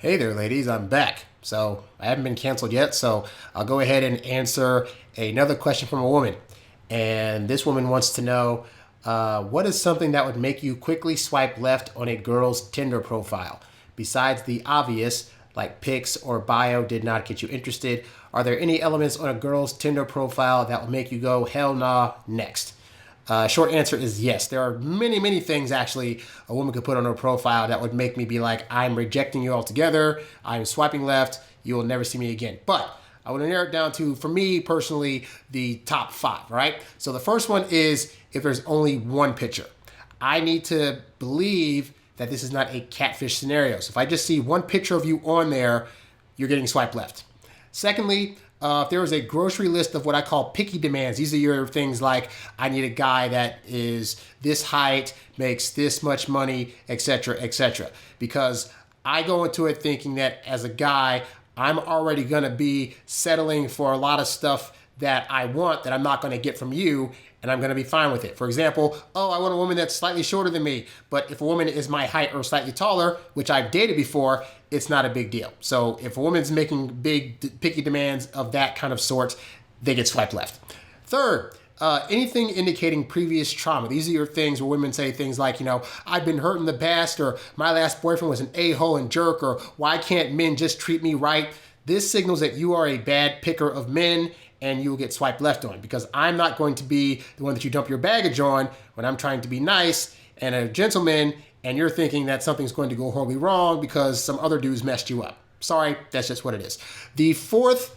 Hey there, ladies, I'm back. So I haven't been canceled yet, so I'll go ahead and answer another question from a woman. And this woman wants to know what is something that would make you quickly swipe left on a girl's Tinder profile? Besides the obvious, like pics or bio did not get you interested, are there any elements on a girl's Tinder profile that will make you go, hell nah, next? Short answer is yes. There are many, many things actually a woman could put on her profile that would make me be like, I'm rejecting you altogether. I'm swiping left. You will never see me again. But I want to narrow it down to, for me personally, the top five, right? So the first one is if there's only one picture. I need to believe that this is not a catfish scenario. So if I just see one picture of you on there, you're getting swipe left. Secondly, if there is a grocery list of what I call picky demands, these are your things like I need a guy that is this height, makes this much money, etc., etc. Because I go into it thinking that as a guy, I'm already going to be settling for a lot of stuff that I want that I'm not going to get from you, and I'm going to be fine with it. For example, oh, I want a woman that's slightly shorter than me, but if a woman is my height or slightly taller, which I've dated before, it's not a big deal. So if a woman's making big, picky demands of that kind of sort, they get swiped left. Third, anything indicating previous trauma. These are your things where women say things like, I've been hurt in the past, or my last boyfriend was an a-hole and jerk, or why can't men just treat me right? This signals that you are a bad picker of men, and you will get swiped left on, because I'm not going to be the one that you dump your baggage on when I'm trying to be nice and a gentleman, and you're thinking that something's going to go horribly wrong because some other dudes messed you up. Sorry, that's just what it is. The fourth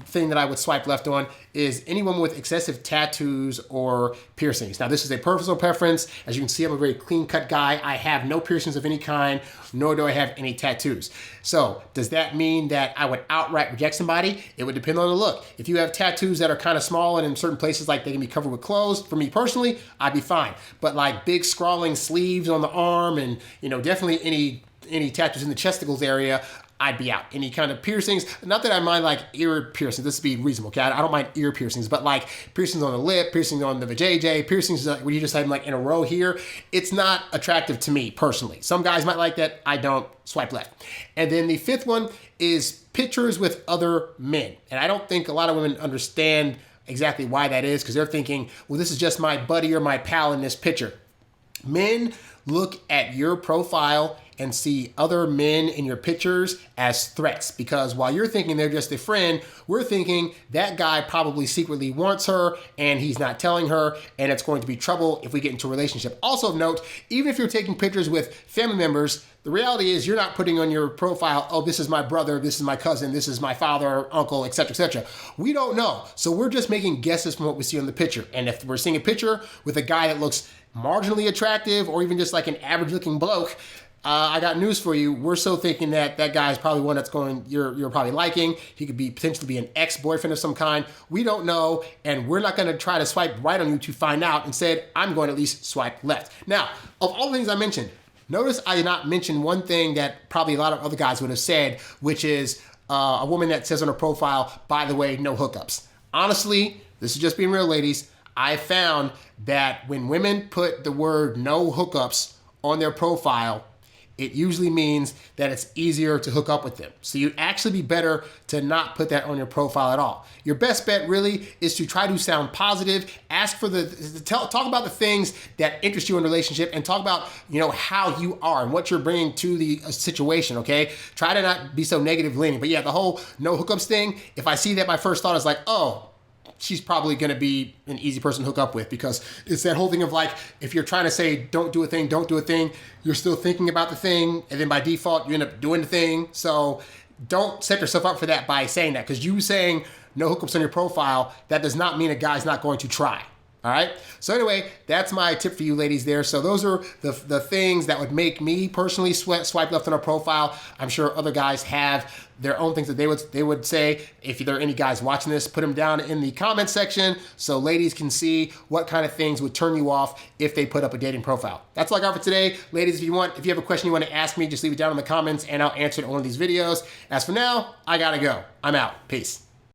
thing that I would swipe left on is anyone with excessive tattoos or piercings. Now, this is a personal preference. As you can see, I'm a very clean-cut guy. I have no piercings of any kind, nor do I have any tattoos. So does that mean that I would outright reject somebody? It would depend on the look. If you have tattoos that are kind of small and in certain places like they can be covered with clothes, for me personally, I'd be fine. But like big scrawling sleeves on the arm and, definitely any tattoos in the chesticles area, I'd be out. Any kind of piercings, not that I mind like ear piercings, this would be reasonable, okay? I don't mind ear piercings, but like piercings on the lip, piercings on the vajayjay, piercings where you just have them like in a row here, it's not attractive to me personally. Some guys might like that, I don't. Swipe left. And then the fifth one is pictures with other men. And I don't think a lot of women understand exactly why that is, because they're thinking, well, this is just my buddy or my pal in this picture. Men look at your profile and see other men in your pictures as threats, because while you're thinking they're just a friend, we're thinking that guy probably secretly wants her and he's not telling her, and it's going to be trouble if we get into a relationship. Also of note, even if you're taking pictures with family members, the reality is you're not putting on your profile, oh, this is my brother, this is my cousin, this is my father, uncle, etc., etc. We don't know. So we're just making guesses from what we see on the picture. And if we're seeing a picture with a guy that looks marginally attractive or even just like an average looking bloke, I got news for you. We're so thinking that that guy is probably one that's you're probably liking. He could be potentially be an ex-boyfriend of some kind. We don't know, and we're not going to try to swipe right on you to find out. Instead, I'm going to at least swipe left. Now, of all the things I mentioned, notice I did not mention one thing that probably a lot of other guys would have said, which is a woman that says on her profile, by the way, no hookups. Honestly, this is just being real, ladies. I found that when women put the word no hookups on their profile, it usually means that it's easier to hook up with them. So you'd actually be better to not put that on your profile at all. Your best bet really is to try to sound positive, ask for talk about the things that interest you in a relationship, and talk about, how you are and what you're bringing to the situation, okay? Try to not be so negative leaning. But yeah, the whole no hookups thing, if I see that, my first thought is like, oh, she's probably going to be an easy person to hook up with, because it's that whole thing of like, if you're trying to say, don't do a thing, you're still thinking about the thing. And then by default, you end up doing the thing. So don't set yourself up for that by saying that, because you saying no hookups on your profile, that does not mean a guy's not going to try. All right. So anyway, that's my tip for you ladies there. So those are the things that would make me personally swipe left on a profile. I'm sure other guys have their own things that they would say. If there are any guys watching this, put them down in the comment section so ladies can see what kind of things would turn you off if they put up a dating profile. That's all I got for today. Ladies, if you have a question you want to ask me, just leave it down in the comments and I'll answer it in one of these videos. As for now, I gotta go. I'm out. Peace.